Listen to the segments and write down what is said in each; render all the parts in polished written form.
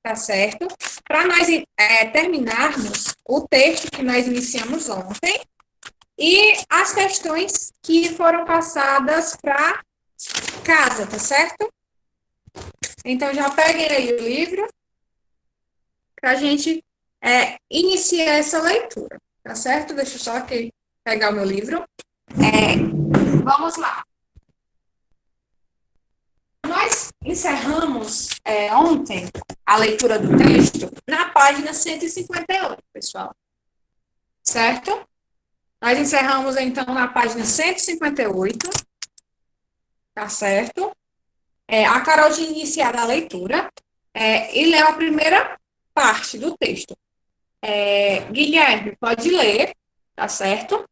tá certo? Para nós terminarmos o texto que nós iniciamos ontem e as questões que foram passadas para casa, tá certo? Então, já peguem aí o livro para a gente iniciar essa leitura, tá certo? Deixa eu só aqui pegar o meu livro. Vamos lá. Nós encerramos ontem a leitura do texto na página 158, pessoal. Certo? Nós encerramos, então, na página 158. Tá certo? A Carol tinha iniciado a leitura e leu a primeira parte do texto. Guilherme, pode ler, tá certo?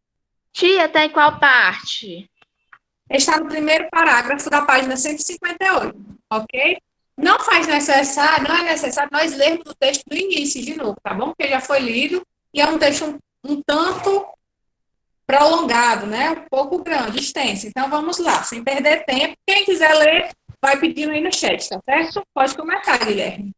Tia, tá em qual parte? Está no primeiro parágrafo da página 158, ok? Não é necessário nós lermos o texto do início de novo, tá bom? Porque já foi lido e é um texto um tanto prolongado, né? Um pouco grande, extenso. Então, vamos lá, sem perder tempo. Quem quiser ler, vai pedindo aí no chat, tá certo? Pode começar, Guilherme.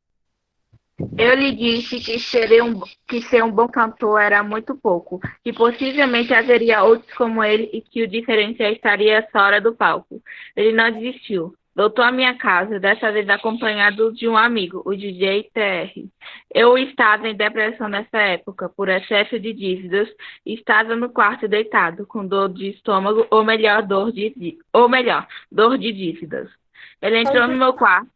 Eu lhe disse que ser um bom cantor era muito pouco, que possivelmente haveria outros como ele e que o diferencial estaria fora do palco. Ele não desistiu. Voltou à minha casa, dessa vez acompanhado de um amigo, o DJ TR. Eu estava em depressão nessa época, por excesso de dívidas, e estava no quarto deitado, com dor de estômago, ou melhor, dor de dívidas. Ele entrou no meu quarto.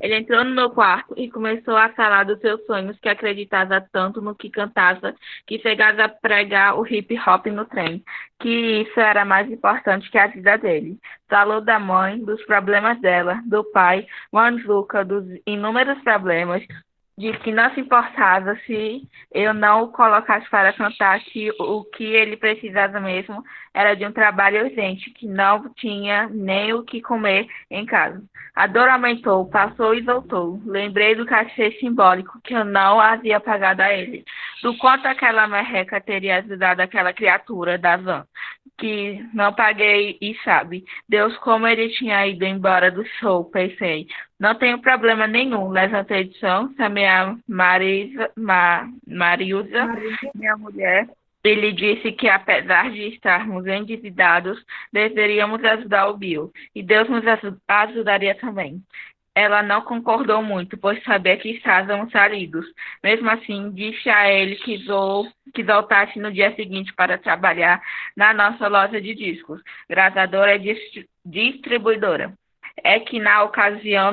Ele entrou no meu quarto e começou a falar dos seus sonhos, que acreditava tanto no que cantava, que chegava a pregar o hip hop no trem, que isso era mais importante que a vida dele. Falou da mãe, dos problemas dela, do pai, Manzuca, dos inúmeros problemas, disse que não se importava se eu não o colocasse para cantar, que o que ele precisava mesmo era de um trabalho urgente, que não tinha nem o que comer em casa. A dor aumentou, passou e voltou. Lembrei do cachê simbólico que eu não havia pagado a ele, do quanto aquela merreca teria ajudado aquela criatura da van, que não paguei e sabe. Deus, como ele tinha ido embora do show, pensei. Não tenho problema nenhum. Levantei de chão, chamei a Mariusa, Maria. minha mulher, e lhe disse que, apesar de estarmos endividados, deveríamos ajudar o Bill. E Deus nos ajudaria também. Ela não concordou muito, pois sabia que estávamos falidos. Mesmo assim, disse a ele que voltasse no dia seguinte para trabalhar na nossa loja de discos, gravadora e distribuidora. É que na ocasião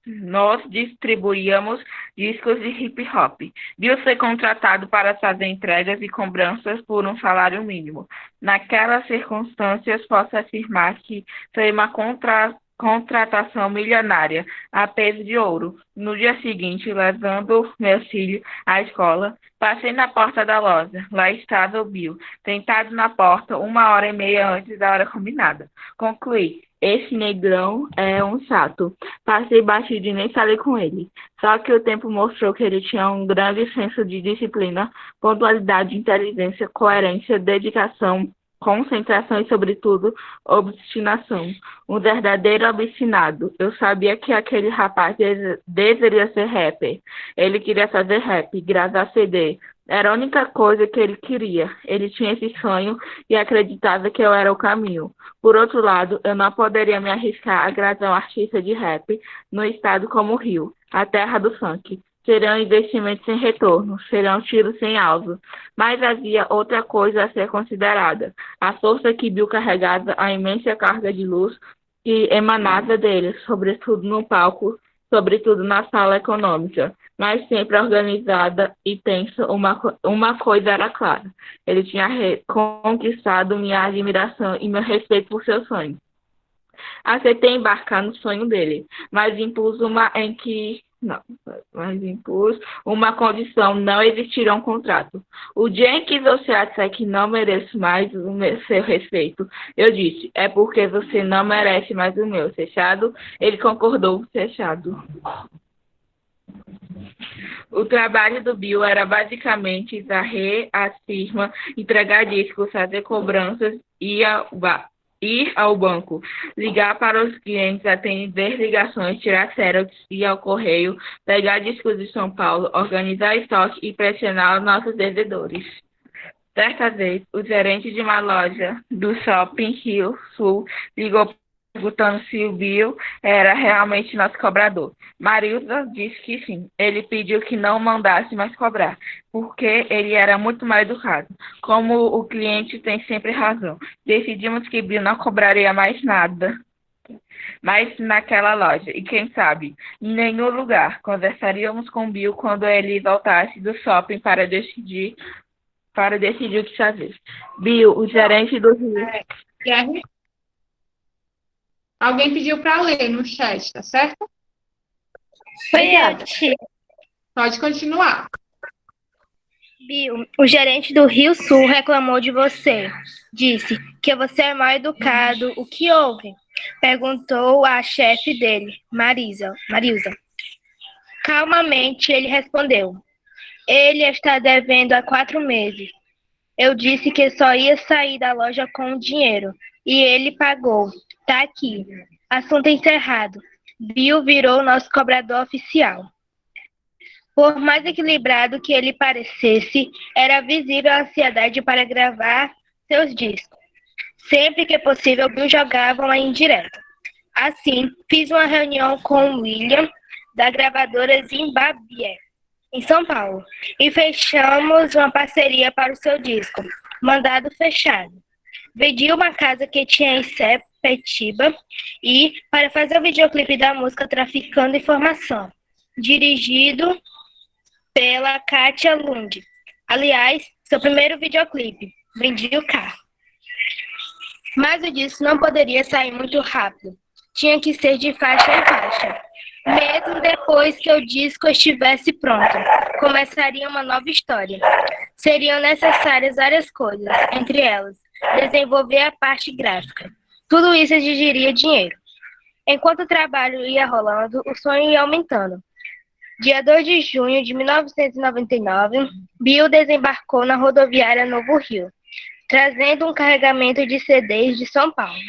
nós distribuíamos discos de hip hop. Bill foi contratado para fazer entregas e cobranças por um salário mínimo. Naquelas circunstâncias, posso afirmar que foi uma contratação milionária, a peso de ouro. No dia seguinte, levando meu filho à escola, passei na porta da loja. Lá estava o Bill, sentado na porta 1h30 antes da hora combinada. Concluí. Esse negrão é um chato. Passei batido e nem falei com ele. Só que o tempo mostrou que ele tinha um grande senso de disciplina, pontualidade, inteligência, coerência, dedicação, concentração e, sobretudo, obstinação. Um verdadeiro obstinado. Eu sabia que aquele rapaz deveria ser rapper. Ele queria fazer rap, gravar CD. Era a única coisa que ele queria. Ele tinha esse sonho e acreditava que eu era o caminho. Por outro lado, eu não poderia me arriscar a gravar um artista de rap no estado como o Rio, a terra do funk. Serão investimentos sem retorno, serão tiros sem alvo. Mas havia outra coisa a ser considerada: a força que Bill carregava, a imensa carga de luz que emanava dele, sobretudo no palco, sobretudo na sala econômica. Mas sempre organizada e tensa, uma coisa era clara: ele tinha conquistado minha admiração e meu respeito por seu sonho. Aceitei embarcar no sonho dele, mas impus uma em que não, mas impus uma condição: não existirá um contrato. O dia em que você achar que não mereço mais seu respeito, eu disse, é porque você não merece mais o meu. Fechado? Ele concordou, fechado. O trabalho do Bill era basicamente varrer a firma, entregar discos, fazer cobranças ir ao banco, ligar para os clientes, atender ligações, tirar xerox, ir ao correio, pegar discos de São Paulo, organizar estoque e pressionar os nossos vendedores. Certa vez, o gerente de uma loja do Shopping Rio Sul ligou perguntando se o Bill era realmente nosso cobrador. Marilda disse que sim. Ele pediu que não mandasse mais cobrar, porque ele era muito mal educado. Como o cliente tem sempre razão, decidimos que Bill não cobraria mais nada. Mas naquela loja, e quem sabe, em nenhum lugar, conversaríamos com Bill quando ele voltasse do shopping para decidir o que fazer. Bill, o gerente do Rio. E aí, alguém pediu para ler no chat, tá certo? Foi eu, tia. Pode continuar. Bill, o gerente do Rio Sul reclamou de você. Disse que você é mal educado. O que houve? Perguntou a chefe dele, Marilza. Calmamente, ele respondeu. Ele está devendo há 4 meses. Eu disse que só ia sair da loja com o dinheiro. E ele pagou. Tá aqui. Assunto encerrado. Bill virou nosso cobrador oficial. Por mais equilibrado que ele parecesse, era visível a ansiedade para gravar seus discos. Sempre que possível, Bill jogava uma indireta. Assim, fiz uma reunião com William, da gravadora Zimbabwe, em São Paulo, e fechamos uma parceria para o seu disco, Mandado Fechado. Vendi uma casa que tinha em Sepetiba e para fazer o videoclipe da música Traficando Informação, dirigido pela Kátia Lund. Aliás, seu primeiro videoclipe, vendi o carro. Mas o disco não poderia sair muito rápido. Tinha que ser de faixa em faixa. Mesmo depois que o disco estivesse pronto, começaria uma nova história. Seriam necessárias várias coisas, entre elas, desenvolver a parte gráfica. Tudo isso exigiria dinheiro. Enquanto o trabalho ia rolando, o sonho ia aumentando. Dia 2 de junho de 1999, Bill desembarcou na rodoviária Novo Rio, trazendo um carregamento de CDs de São Paulo.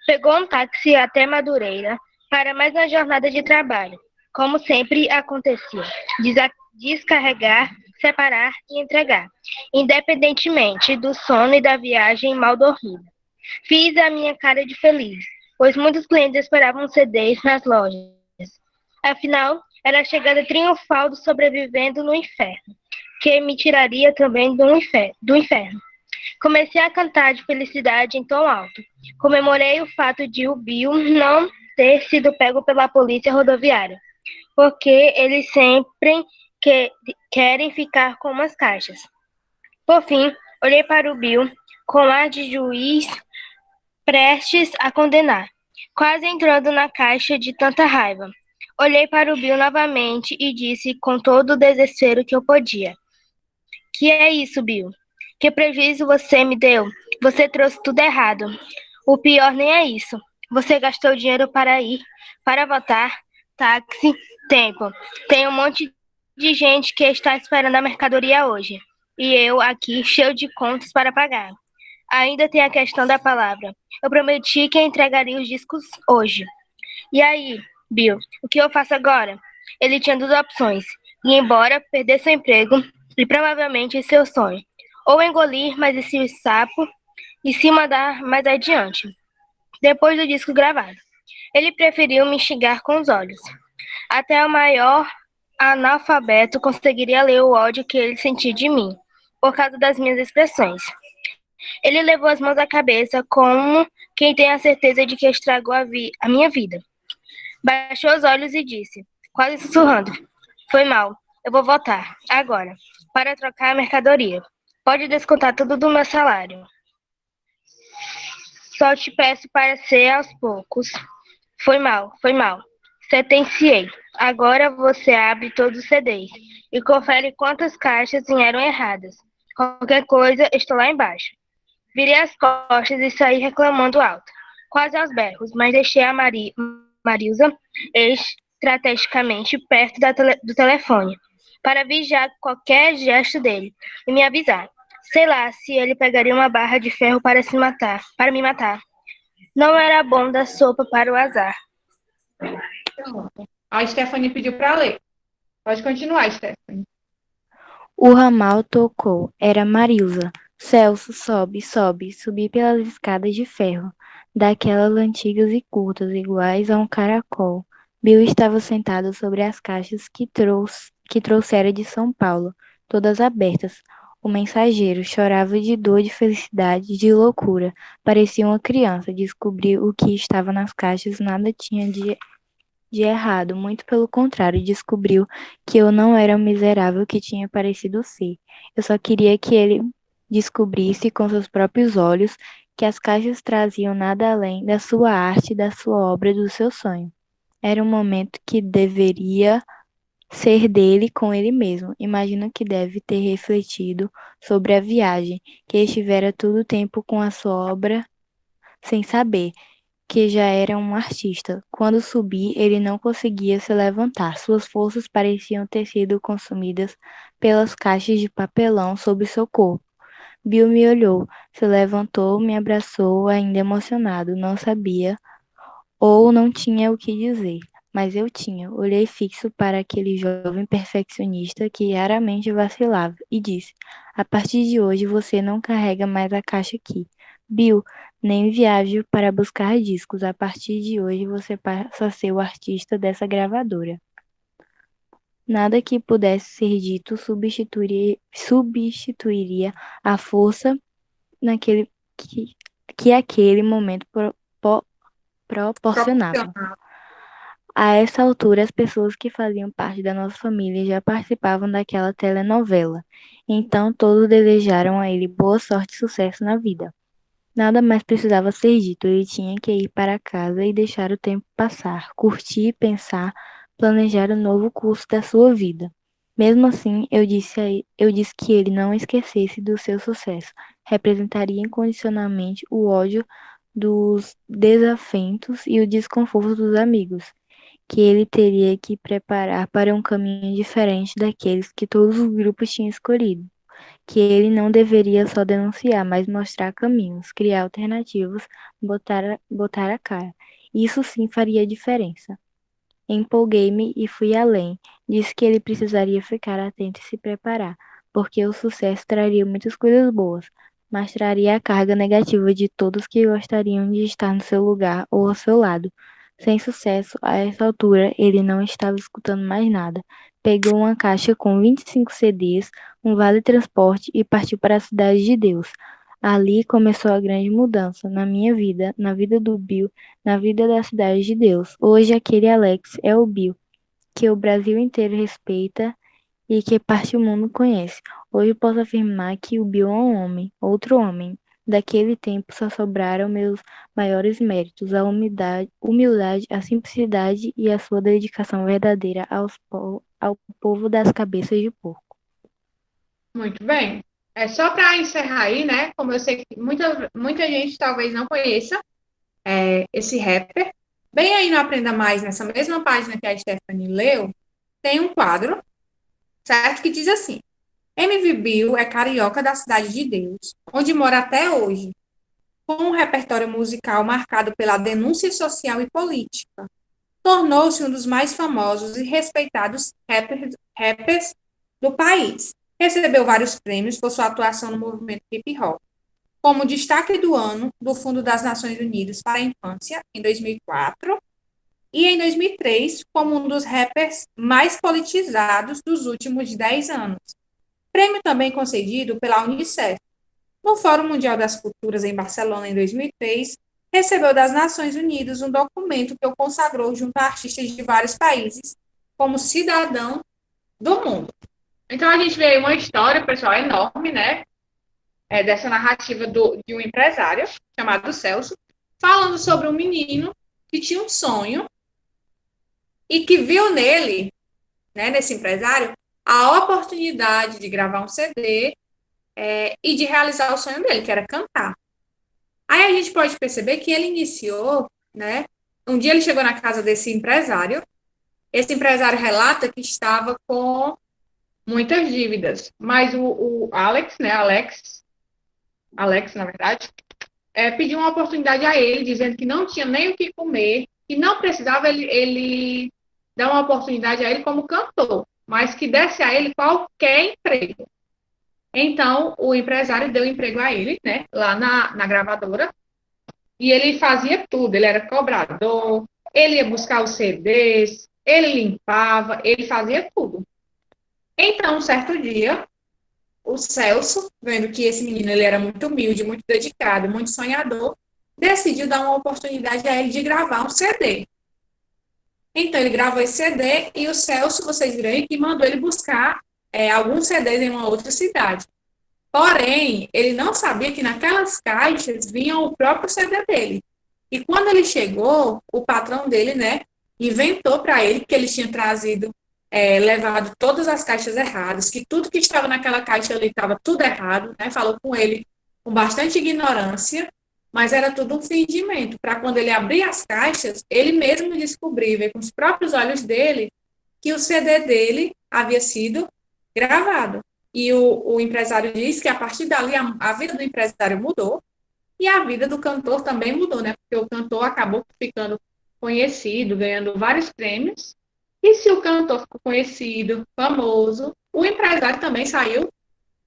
Pegou um táxi até Madureira para mais uma jornada de trabalho. Como sempre acontecia, descarregar, separar e entregar, independentemente do sono e da viagem mal dormida. Fiz a minha cara de feliz, pois muitos clientes esperavam CDs nas lojas. Afinal, era a chegada triunfal do sobrevivendo no inferno, que me tiraria também do inferno. Comecei a cantar de felicidade em tom alto. Comemorei o fato de o Bill não ter sido pego pela polícia rodoviária, porque eles sempre querem ficar com umas caixas. Por fim, olhei para o Bill com ar de juiz prestes a condenar, quase entrando na caixa de tanta raiva. Olhei para o Bill novamente e disse com todo o desespero que eu podia. Que é isso, Bill? Que prejuízo você me deu? Você trouxe tudo errado. O pior nem é isso. Você gastou dinheiro para ir, para voltar, táxi, tempo. Tem um monte de gente que está esperando a mercadoria hoje. E eu aqui, cheio de contas para pagar. Ainda tem a questão da palavra. Eu prometi que entregaria os discos hoje. E aí, Bill, o que eu faço agora? Ele tinha 2 opções. Ir embora, perder seu emprego e provavelmente seu sonho. Ou engolir mais esse sapo e se mandar mais adiante. Depois do disco gravado. Ele preferiu me xingar com os olhos. Até o maior analfabeto conseguiria ler o ódio que ele sentia de mim, por causa das minhas expressões. Ele levou as mãos à cabeça como quem tem a certeza de que estragou a minha vida. Baixou os olhos e disse, quase sussurrando, foi mal, eu vou voltar, agora, para trocar a mercadoria. Pode descontar tudo do meu salário. Só te peço para ser aos poucos. Foi mal. Sentenciei. Agora você abre todos os CDs e confere quantas caixas vieram erradas. Qualquer coisa, estou lá embaixo. Virei as costas e saí reclamando alto, quase aos berros, mas deixei a Marilza estrategicamente perto do telefone, para vigiar qualquer gesto dele e me avisar. Sei lá se ele pegaria uma barra de ferro para me matar. Não era bom dar sopa para o azar. Pronto. A Stephanie pediu para ler. Pode continuar, Stephanie. O ramal tocou. Era Marilza. Celso, sobe, sobe, subi pelas escadas de ferro, daquelas antigas e curtas, iguais a um caracol. Bill estava sentado sobre as caixas que trouxera de São Paulo, todas abertas. O mensageiro chorava de dor, de felicidade, de loucura. Parecia uma criança. Descobriu o que estava nas caixas, nada tinha de errado, muito pelo contrário, descobriu que eu não era o miserável que tinha parecido ser. Eu só queria que ele descobrisse com seus próprios olhos que as caixas traziam nada além da sua arte, da sua obra, do seu sonho. Era um momento que deveria ser dele com ele mesmo. Imagino que deve ter refletido sobre a viagem, que estivera todo o tempo com a sua obra sem saber que já era um artista. Quando subi, ele não conseguia se levantar. Suas forças pareciam ter sido consumidas pelas caixas de papelão sob seu corpo. Bill me olhou, se levantou, me abraçou, ainda emocionado. Não sabia ou não tinha o que dizer. Mas eu tinha. Olhei fixo para aquele jovem perfeccionista que raramente vacilava e disse: A partir de hoje você não carrega mais a caixa aqui. Bill, nem viajo para buscar discos. A partir de hoje você passa a ser o artista dessa gravadora. Nada que pudesse ser dito substituiria a força naquele que aquele momento proporcionava. Proporcional. A essa altura, as pessoas que faziam parte da nossa família já participavam daquela telenovela. Então, todos desejaram a ele boa sorte e sucesso na vida. Nada mais precisava ser dito. Ele tinha que ir para casa e deixar o tempo passar, curtir, pensar, planejar o novo curso da sua vida. Mesmo assim, eu disse que ele não esquecesse do seu sucesso. Representaria incondicionalmente o ódio dos desafetos e o desconforto dos amigos, que ele teria que preparar para um caminho diferente daqueles que todos os grupos tinham escolhido, que ele não deveria só denunciar, mas mostrar caminhos, criar alternativas, botar a cara. Isso sim faria diferença. Empolguei-me e fui além. Disse que ele precisaria ficar atento e se preparar, porque o sucesso traria muitas coisas boas, mas traria a carga negativa de todos que gostariam de estar no seu lugar ou ao seu lado. Sem sucesso, a essa altura, ele não estava escutando mais nada. Pegou uma caixa com 25 CDs, um vale-transporte e partiu para a Cidade de Deus. Ali começou a grande mudança na minha vida, na vida do Bill, na vida da Cidade de Deus. Hoje aquele Alex é o Bill, que o Brasil inteiro respeita e que parte do mundo conhece. Hoje posso afirmar que o Bill é um homem, outro homem. Daquele tempo só sobraram meus maiores méritos, a humildade, a simplicidade e a sua dedicação verdadeira ao povo das cabeças de porco. Muito bem. É só para encerrar aí, né? Como eu sei que muita gente talvez não conheça esse rapper. Bem aí no Aprenda Mais, nessa mesma página que a Stephanie leu, tem um quadro, certo? Que diz assim: MV Bill é carioca da Cidade de Deus, onde mora até hoje, com um repertório musical marcado pela denúncia social e política. Tornou-se um dos mais famosos e respeitados rappers do país. Recebeu vários prêmios por sua atuação no movimento hip hop, como destaque do ano do Fundo das Nações Unidas para a Infância, em 2004, e em 2003, como um dos rappers mais politizados dos últimos 10 anos. Prêmio também concedido pela Unicef. No Fórum Mundial das Culturas, em Barcelona, em 2003, recebeu das Nações Unidas um documento que o consagrou junto a artistas de vários países como cidadão do mundo. Então, a gente vê aí uma história, pessoal, enorme, né? Dessa narrativa de um empresário chamado Celso, falando sobre um menino que tinha um sonho e que viu nele, né, nesse empresário, a oportunidade de gravar um CD e de realizar o sonho dele, que era cantar. Aí a gente pode perceber que ele iniciou, né? Um dia ele chegou na casa desse empresário. Esse empresário relata que estava com muitas dívidas, mas o Alex, né? Alex, na verdade, pediu uma oportunidade a ele, dizendo que não tinha nem o que comer, que não precisava ele dar uma oportunidade a ele como cantor, mas que desse a ele qualquer emprego. Então, o empresário deu emprego a ele, né, lá na gravadora, e ele fazia tudo, ele era cobrador, ele ia buscar os CDs, ele limpava, ele fazia tudo. Então, um certo dia, o Celso, vendo que esse menino ele era muito humilde, muito dedicado, muito sonhador, decidiu dar uma oportunidade a ele de gravar um CD. Então, ele gravou esse CD e o Celso, vocês viram aí, que mandou ele buscar alguns CDs em uma outra cidade. Porém, ele não sabia que naquelas caixas vinham o próprio CD dele. E quando ele chegou, o patrão dele, né, inventou para ele que ele tinha levado todas as caixas erradas, que tudo que estava naquela caixa ali estava tudo errado, né? Falou com ele com bastante ignorância, mas era tudo um fingimento, para quando ele abrir as caixas, ele mesmo descobrir, ver com os próprios olhos dele, que o CD dele havia sido gravado. E o empresário diz que a partir dali a vida do empresário mudou e a vida do cantor também mudou, né? Porque o cantor acabou ficando conhecido, ganhando vários prêmios. E se o cantor ficou conhecido, famoso, o empresário também saiu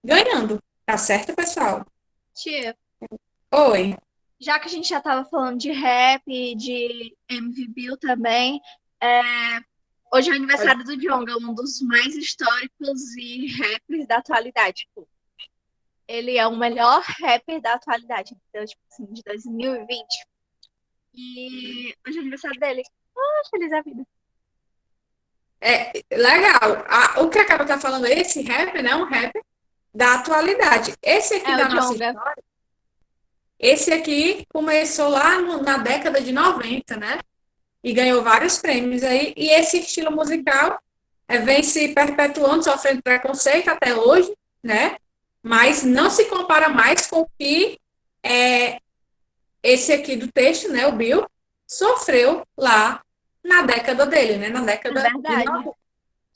ganhando. Tá certo, pessoal? Tia, Oi. já que a gente já estava falando de rap e de MV Bill também, é, hoje é o aniversário do Djonga, um dos mais históricos e rappers da atualidade. Tipo, ele é o melhor rapper da atualidade, então, tipo assim, de 2020. E hoje é o aniversário dele. Feliz a vida. Legal. O que a Carol tá falando, esse rap, né? Um rap da atualidade. Esse aqui É da o nossa Djonga. história, esse aqui começou lá na década de 90, né? E ganhou vários prêmios aí. E esse estilo musical vem se perpetuando, sofrendo preconceito até hoje, né? Mas não se compara mais com o que esse aqui do texto, né? O Bill, sofreu lá na década dele, né? Na É década de verdade. 90.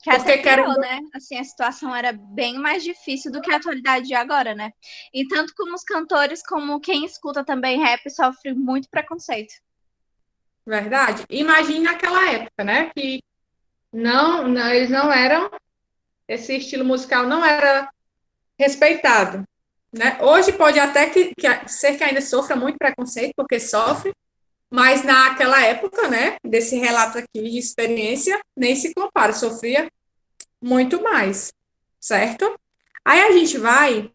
Que até Porque piorou, querendo né? Assim, a situação era bem mais difícil do que a atualidade de agora, né? E tanto como os cantores, como quem escuta também rap, sofre muito preconceito. verdade? Imagine naquela época, né? Que eles não eram, esse estilo musical não era respeitado, né? Hoje pode até ser que ainda sofra muito preconceito, porque sofre, mas naquela época, né? Desse relato aqui de experiência, nem se compara, sofria muito mais, certo? Aí a gente vai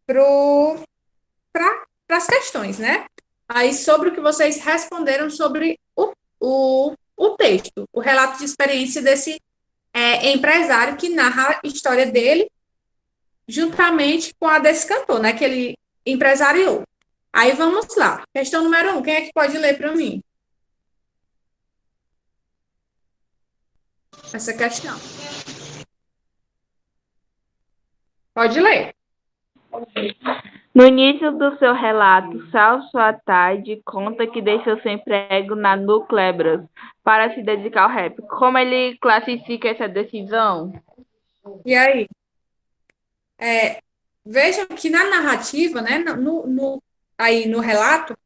para as questões, né? Aí sobre o que vocês responderam sobre o texto, o relato de experiência desse empresário que narra a história dele juntamente com a desse cantor, né? Que ele empresariou. Aí vamos lá. Questão número 1. Quem é que pode ler para mim? Essa questão. Pode ler. No início do seu relato, Celso Attaide conta que deixou seu emprego na Nuclebras para se dedicar ao rap. Como ele classifica essa decisão? E aí? Vejam que na narrativa, né, aí no relato,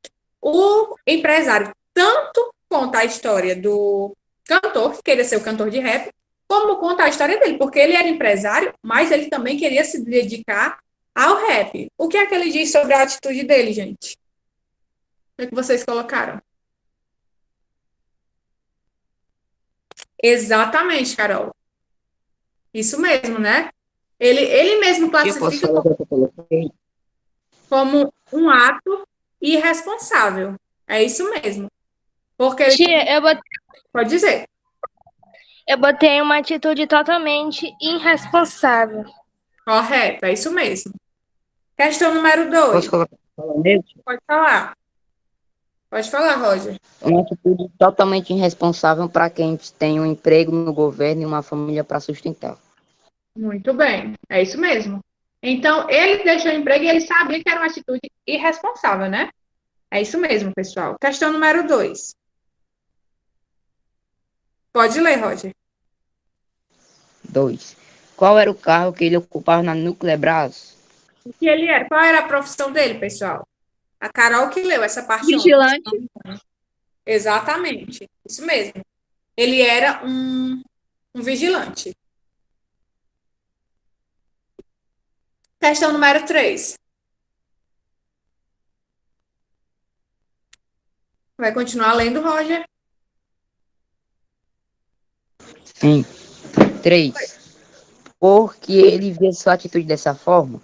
o empresário tanto conta a história do cantor, que queria ser o cantor de rap, como conta a história dele, porque ele era empresário, mas ele também queria se dedicar ao rap. O que é que ele diz sobre a atitude dele, gente? O que é que vocês colocaram? Exatamente, Carol. Isso mesmo, né? Ele mesmo Eu posso classifica falar o que eu coloquei? como um ato irresponsável. É isso mesmo. Porque ele Tia, pode dizer. eu botei uma atitude totalmente irresponsável. Correto, é isso mesmo. Questão número Posso 2. falar mesmo? Pode falar. Pode falar, Roger. Uma atitude totalmente irresponsável para quem tem um emprego no governo e uma família para sustentar. Muito bem. É isso mesmo. Então, ele deixou o emprego e ele sabia que era uma atitude irresponsável, né? É isso mesmo, pessoal. Questão número 2. Pode ler, Roger. 2. Qual era o cargo que ele ocupava na Nuclebras? O que ele era? Qual era a profissão dele, pessoal? A Carol que leu essa parte ontem. Vigilante. Exatamente, isso mesmo. Ele era um vigilante. Questão número 3. Vai continuar lendo, Roger? Sim. 3. Porque ele via sua atitude dessa forma?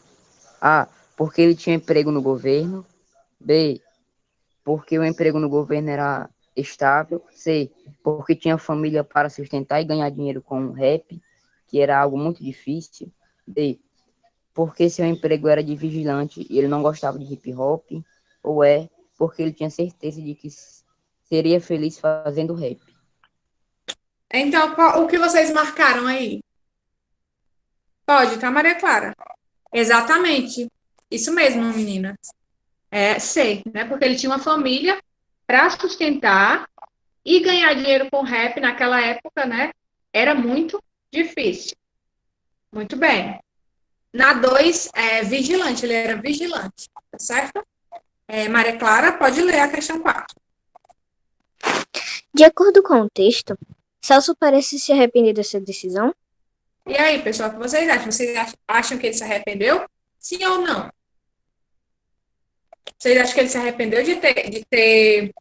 A. Porque ele tinha emprego no governo. B. Porque o emprego no governo era estável. C. Porque tinha família para sustentar e ganhar dinheiro com o rap, que era algo muito difícil. D. Porque seu emprego era de vigilante e ele não gostava de hip hop. Ou E. Porque ele tinha certeza de que seria feliz fazendo rap. Então, o que vocês marcaram aí? Pode, tá, Maria Clara? Exatamente. Isso mesmo, meninas. É C, né? Porque ele tinha uma família para sustentar e ganhar dinheiro com rap naquela época, né? Era muito difícil. Muito bem. Na 2, vigilante, ele era vigilante, tá certo? Maria Clara, pode ler a questão 4. De acordo com o texto, Celso parece se arrepender dessa decisão? E aí, pessoal, o que vocês acham? Vocês acham que ele se arrependeu? Sim ou não? Vocês acham que ele se arrependeu de ter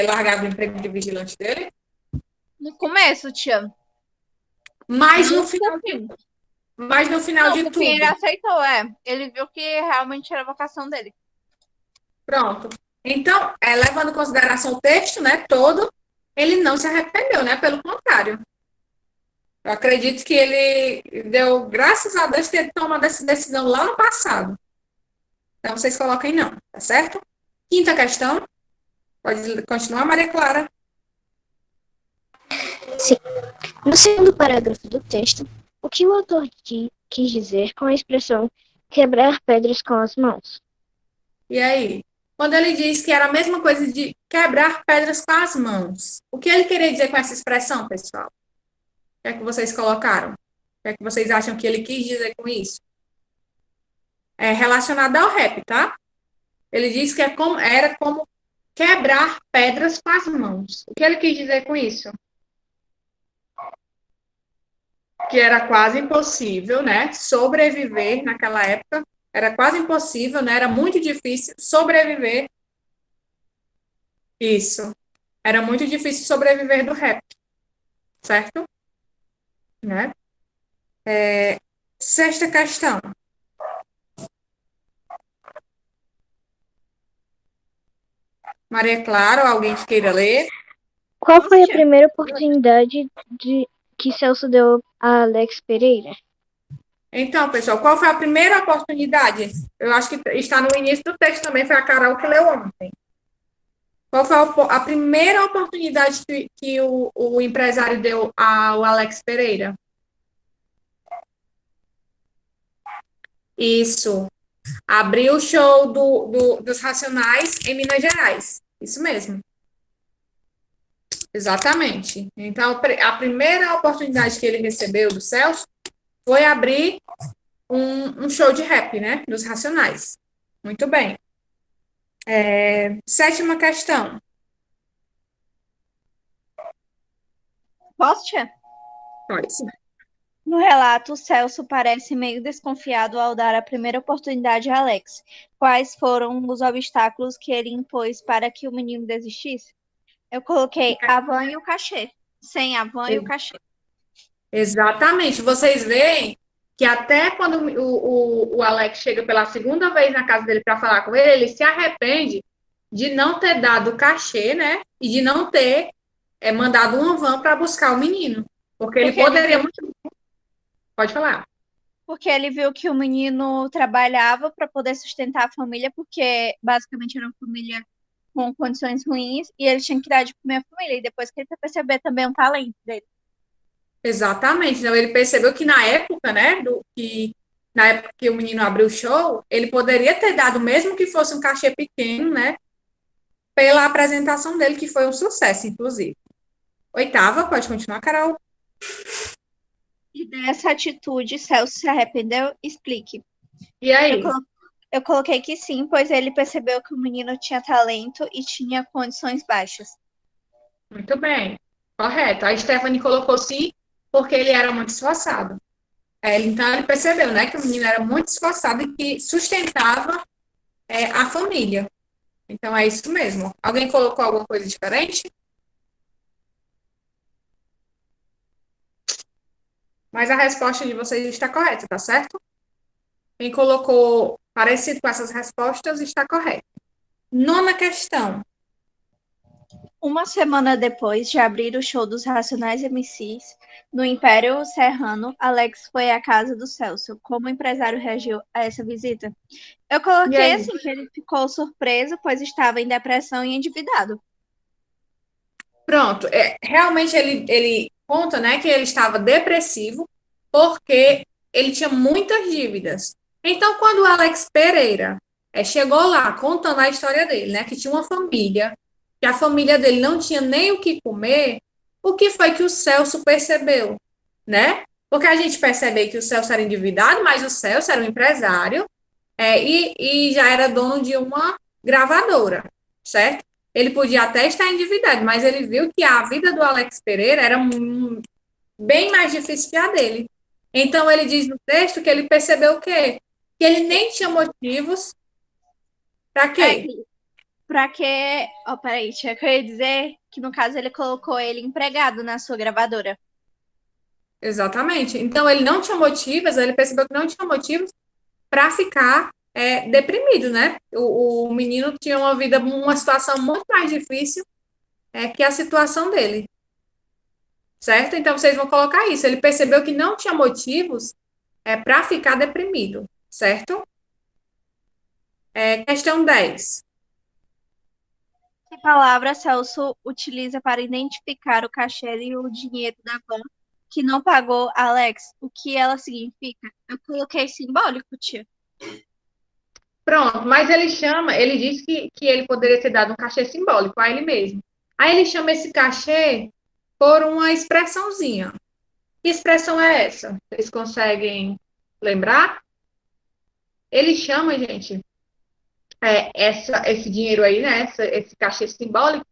largado o emprego de vigilante dele? No começo, tia. Mas Não no final, fim. mas no final Não, de no tudo. fim ele aceitou, Ele viu que realmente era a vocação dele. Pronto. Então, levando em consideração o texto, né, todo, ele não se arrependeu, né? Pelo contrário. Eu acredito que ele deu, graças a Deus, ter tomado essa decisão lá no passado. Então, vocês coloquem não, tá certo? Quinta questão. Pode continuar, Maria Clara. Sim. No segundo parágrafo do texto, o que o autor quis dizer com a expressão quebrar pedras com as mãos? E aí? Quando ele diz que era a mesma coisa de quebrar pedras com as mãos, o que ele queria dizer com essa expressão, pessoal? O que é que vocês colocaram? O que é que vocês acham que ele quis dizer com isso? É relacionado ao rap, tá? Ele diz que era como quebrar pedras com as mãos. O que ele quis dizer com isso? Que era quase impossível, né? Sobreviver naquela época. Era quase impossível, né? Era muito difícil sobreviver. Isso. Era muito difícil sobreviver do rap. Certo? Né? Sexta questão. Maria Clara, alguém que queira ler? Qual foi a primeira oportunidade que Celso deu a Alex Pereira? Então, pessoal, qual foi a primeira oportunidade? Eu acho que está no início do texto também, foi a Carol que leu ontem. Qual foi a primeira oportunidade que o empresário deu ao Alex Pereira? Isso. Abriu o show dos Racionais em Minas Gerais. Isso mesmo. Exatamente. Então, a primeira oportunidade que ele recebeu do Celso foi abrir um show de rap, né? Dos Racionais. Muito bem. Sétima questão. Posso, tia? Pode sim. No relato, o Celso parece meio desconfiado ao dar a primeira oportunidade a Alex. Quais foram os obstáculos que ele impôs para que o menino desistisse? Eu coloquei a van e o cachê. Sem a van e o cachê. Exatamente. Vocês veem que até quando o Alex chega pela segunda vez na casa dele para falar com ele, ele se arrepende de não ter dado o cachê, né? E de não ter mandado uma van para buscar o menino. Porque ele poderia muito. Pode falar. Porque ele viu que o menino trabalhava para poder sustentar a família, porque basicamente era uma família com condições ruins, e ele tinha que dar de comer a família. E depois que ele foi perceber também o talento dele. Exatamente. Então, ele percebeu que na época, né, na época que o menino abriu o show, ele poderia ter dado, mesmo que fosse um cachê pequeno, né, pela apresentação dele, que foi um sucesso, inclusive. Oitava, pode continuar, Carol. E dessa atitude, Celso se arrependeu? Explique. E aí? Eu coloquei que sim, pois ele percebeu que o menino tinha talento e tinha condições baixas. Muito bem, correto. A Stephanie colocou sim, porque ele era muito esforçado. Então, ele percebeu, né, que o menino era muito esforçado e que sustentava a família. Então, é isso mesmo. Alguém colocou alguma coisa diferente? Mas a resposta de vocês está correta, tá certo? Quem colocou parecido com essas respostas está correto. Nona questão. Uma semana depois de abrir o show dos Racionais MCs no Império Serrano, Alex foi à casa do Celso. Como o empresário reagiu a essa visita? Eu E coloquei aí? assim que ele ficou surpreso, pois estava em depressão e endividado. Pronto. Realmente ele conta, né, que ele estava depressivo porque ele tinha muitas dívidas. Então, quando o Alex Pereira chegou lá contando a história dele, né, que tinha uma família, que a família dele não tinha nem o que comer, o que foi que o Celso percebeu, né? Porque a gente percebe aí que o Celso era endividado, mas o Celso era um empresário e já era dono de uma gravadora, certo? Ele podia até estar endividado, mas ele viu que a vida do Alex Pereira era bem mais difícil que a dele. Então, ele diz no texto que ele percebeu o quê? Que ele nem tinha motivos para quê? Pra que. Oh, peraí, tinha que eu ia dizer que no caso ele colocou ele empregado na sua gravadora. Exatamente. Então, ele não tinha motivos, ele percebeu que não tinha motivos para ficar deprimido, né? O menino tinha uma situação muito mais difícil que a situação dele, certo? Então, vocês vão colocar isso. Ele percebeu que não tinha motivos para ficar deprimido, certo? Questão 10. Que palavra Celso utiliza para identificar o cachê e o dinheiro da van que não pagou Alex? O que ela significa? Eu coloquei simbólico, tia. Pronto, mas ele diz que ele poderia ter dado um cachê simbólico a ele mesmo. Aí ele chama esse cachê por uma expressãozinha. Que expressão é essa? Vocês conseguem lembrar? Ele chama, gente, esse dinheiro aí, né? Esse cachê simbólico,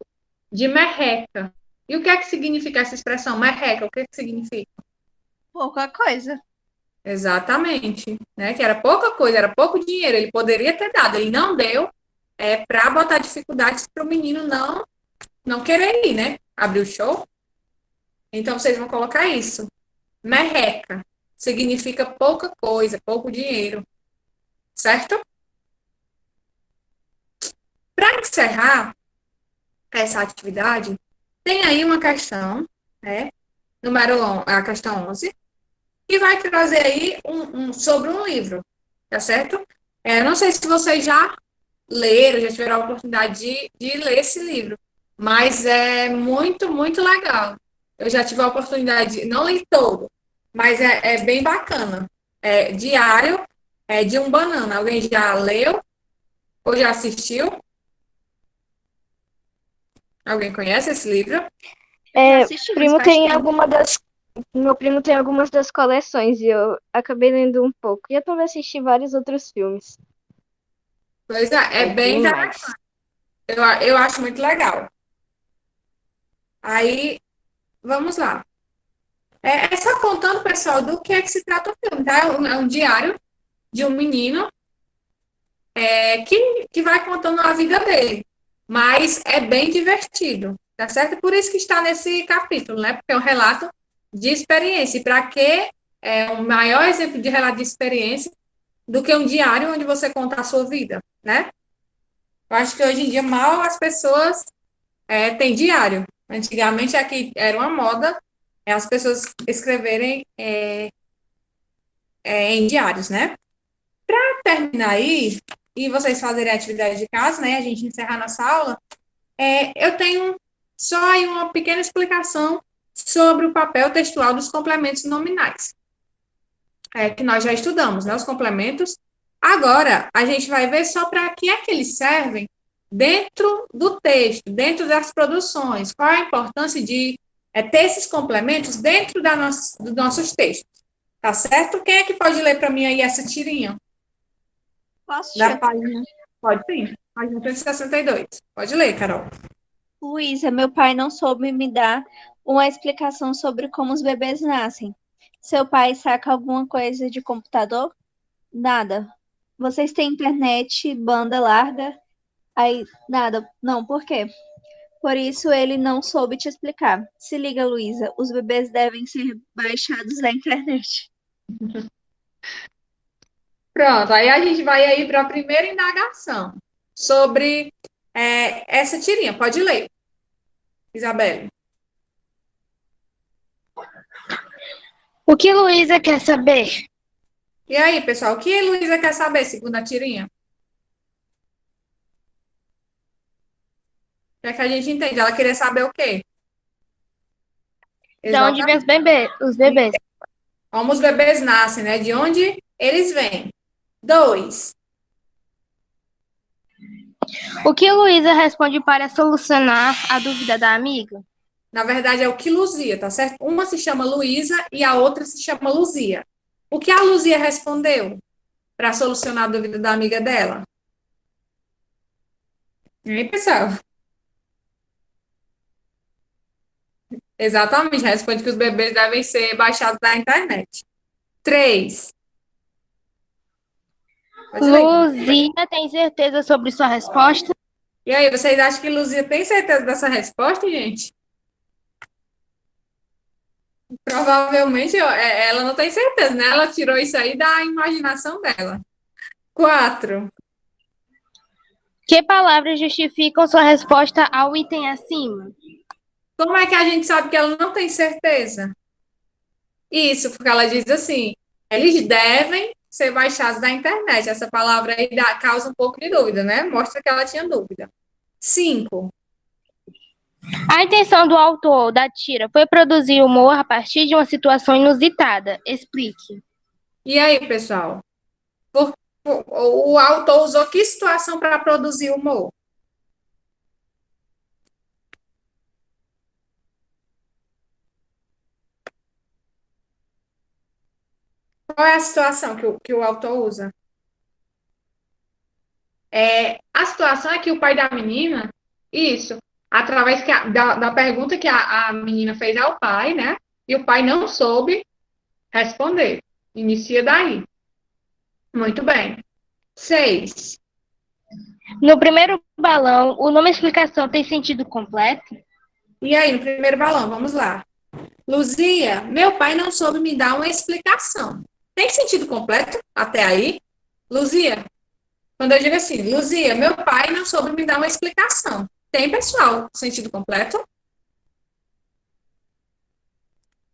de merreca. E o que é que significa essa expressão? Merreca, o que é que significa? Pouca coisa. Exatamente, né? Que era pouca coisa, era pouco dinheiro, ele poderia ter dado, ele não deu, para botar dificuldades para o menino não querer ir, né? Abrir o show. Então vocês vão colocar isso. Merreca significa pouca coisa, pouco dinheiro, certo? Para encerrar essa atividade, tem aí uma questão, né? A questão 11, que vai trazer aí sobre um livro, tá certo? Não sei se vocês já leram, já tiveram a oportunidade de ler esse livro, mas é muito, muito legal. Eu já tive a oportunidade, não li todo, mas é bem bacana. Diário de um Banana. Alguém já leu ou já assistiu? Alguém conhece esse livro? Assisti, mas Primo faz tem tempo. Meu primo tem algumas das coleções e eu acabei lendo um pouco. E eu também assisti vários outros filmes. Pois é bem demais. interessante. Eu acho muito legal. Aí, vamos lá. Só contando, pessoal, do que é que se trata o filme, tá? É um diário de um menino que vai contando a vida dele. Mas é bem divertido, tá certo? Por isso que está nesse capítulo, né? Porque é um relato de experiência. E para que um maior exemplo de relato de experiência do que um diário onde você conta a sua vida, né? Eu acho que hoje em dia mal as pessoas têm diário. Antigamente aqui era uma moda as pessoas escreverem em diários, né? Para terminar aí, e vocês fazerem a atividade de casa, né? A gente encerrar nossa aula, eu tenho só aí uma pequena explicação sobre o papel textual dos complementos nominais, que nós já estudamos, né? Os complementos. Agora, a gente vai ver só para que é que eles servem dentro do texto, dentro das produções. Qual a importância de ter esses complementos dentro dos nossos textos, tá certo? Quem é que pode ler para mim aí essa tirinha? Posso, Da tia? página. Pode sim. Página 162. Pode ler, Carol. Luísa, meu pai não soube me dar uma explicação sobre como os bebês nascem. Seu pai saca alguma coisa de computador? Nada. Vocês têm internet, banda larga? Aí, nada. Não, por quê? Por isso ele não soube te explicar. Se liga, Luísa, os bebês devem ser baixados da internet. Pronto, aí a gente vai aí para a primeira indagação sobre essa tirinha. Pode ler, Isabelle. O que Luísa quer saber? E aí, pessoal, o que a Luísa quer saber, segundo a tirinha? O que é que a gente entende? Ela queria saber o quê? De onde vem os bebês? Como os bebês nascem, né? De onde eles vêm. 2. O que Luísa responde para solucionar a dúvida da amiga? Na verdade, é o que Luzia, tá certo? Uma se chama Luísa e a outra se chama Luzia. O que a Luzia respondeu para solucionar a dúvida da amiga dela? E aí, pessoal? Exatamente, responde que os bebês devem ser baixados da internet. 3. Pode ler. Luzia tem certeza sobre sua resposta? E aí, vocês acham que Luzia tem certeza dessa resposta, gente? Provavelmente ela não tem certeza, né? Ela tirou isso aí da imaginação dela. 4. Que palavras justificam sua resposta ao item acima? Como é que a gente sabe que ela não tem certeza? Isso, porque ela diz assim: eles devem ser baixados da internet. Essa palavra aí causa um pouco de dúvida, né? Mostra que ela tinha dúvida. 5. A intenção do autor da tira foi produzir humor a partir de uma situação inusitada. Explique. E aí, pessoal? O autor usou que situação para produzir humor? Qual é a situação que o autor usa? A situação é que o pai da menina, isso, através da pergunta que a menina fez ao pai, né? E o pai não soube responder. Inicia daí. Muito bem. 6. No primeiro balão, o nome explicação tem sentido completo? E aí, no primeiro balão, vamos lá. Luzia, meu pai não soube me dar uma explicação. Tem sentido completo até aí? Luzia, quando eu digo assim, Luzia, meu pai não soube me dar uma explicação. Tem, pessoal, sentido completo?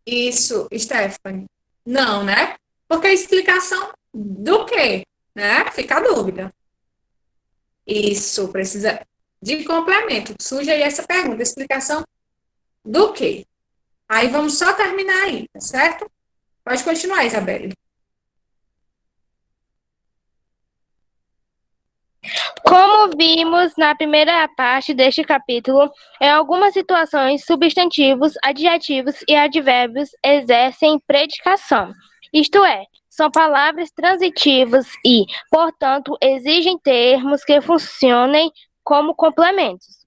Isso, Stephanie. Não, né? Porque a explicação do quê? Né? Fica a dúvida. Isso, precisa de complemento. Surge aí essa pergunta, explicação do quê? Aí vamos só terminar aí, tá certo? Pode continuar, Isabelle. Como vimos na primeira parte deste capítulo, em algumas situações, substantivos, adjetivos e advérbios exercem predicação. Isto é, são palavras transitivas e, portanto, exigem termos que funcionem como complementos.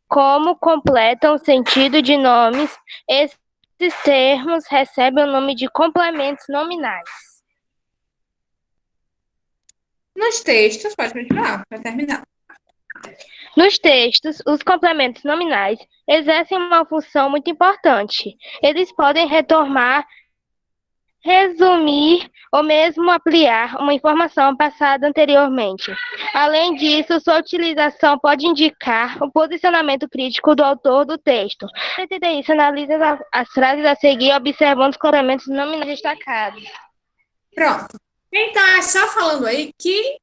Como completam o sentido de nomes, esses termos recebem o nome de complementos nominais. Nos textos, pode continuar, para terminar. Nos textos, os complementos nominais exercem uma função muito importante. Eles podem retomar, resumir ou mesmo ampliar uma informação passada anteriormente. Além disso, sua utilização pode indicar o posicionamento crítico do autor do texto. Para entender isso, analise as frases a seguir, observando os complementos nominais destacados. Pronto. Então, é só falando aí que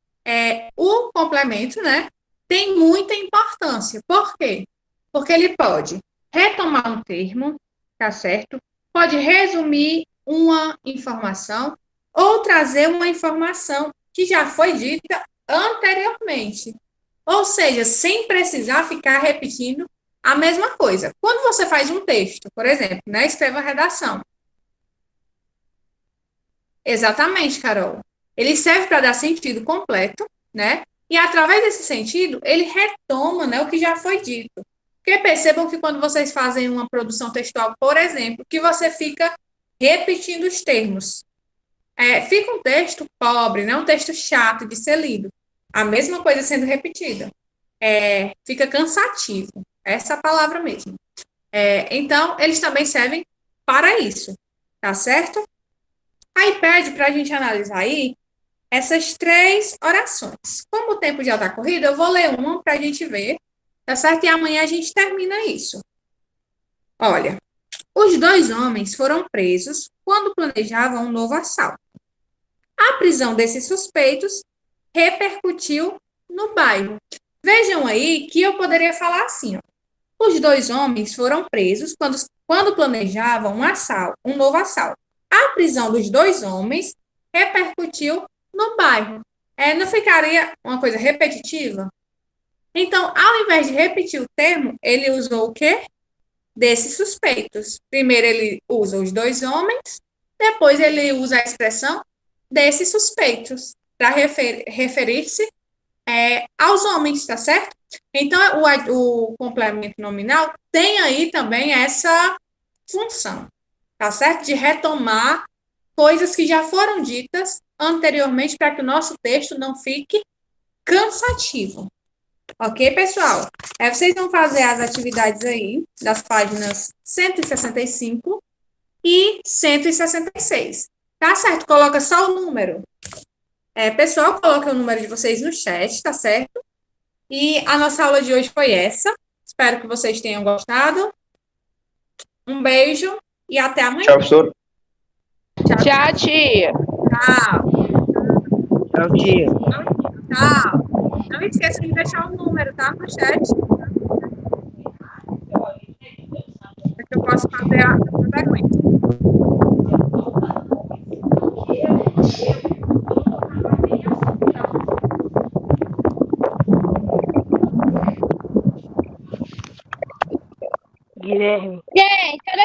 o complemento, né, tem muita importância. Por quê? Porque ele pode retomar um termo, tá certo? Pode resumir uma informação ou trazer uma informação que já foi dita anteriormente. Ou seja, sem precisar ficar repetindo a mesma coisa. Quando você faz um texto, por exemplo, né, escreva a redação. Exatamente, Carol. Ele serve para dar sentido completo, né? E através desse sentido, ele retoma, né, o que já foi dito. Porque percebam que quando vocês fazem uma produção textual, por exemplo, que você fica repetindo os termos. Fica um texto pobre, né? Um texto chato de ser lido. A mesma coisa sendo repetida. Fica cansativo. Essa é a palavra mesmo. Então, eles também servem para isso. Tá certo? Aí pede para a gente analisar aí essas 3 orações. Como o tempo já está corrido, eu vou ler uma para a gente ver, tá certo? E amanhã a gente termina isso. Olha, os 2 homens foram presos quando planejavam um novo assalto. A prisão desses suspeitos repercutiu no bairro. Vejam aí que eu poderia falar assim, ó. Os 2 homens foram presos quando planejavam um novo assalto. A prisão dos 2 homens repercutiu no bairro. Não ficaria uma coisa repetitiva? Então, ao invés de repetir o termo, ele usou o quê? Desses suspeitos. Primeiro ele usa os 2 homens, depois ele usa a expressão desses suspeitos, para referir-se aos homens, tá certo? Então, o complemento nominal tem aí também essa função, tá certo? De retomar coisas que já foram ditas anteriormente para que o nosso texto não fique cansativo. Ok, pessoal? Vocês vão fazer as atividades aí das páginas 165 e 166. Tá certo? Coloca só o número. Pessoal, coloca o número de vocês no chat, tá certo? E a nossa aula de hoje foi essa. Espero que vocês tenham gostado. Um beijo e até amanhã. Tchau, professor. Tchau, tia. Tchau. Tchau, tia. Tchau. Não esqueça de deixar o número, tá? No chat. Para que eu possa fazer a pergunta. Guilherme. Gente, olha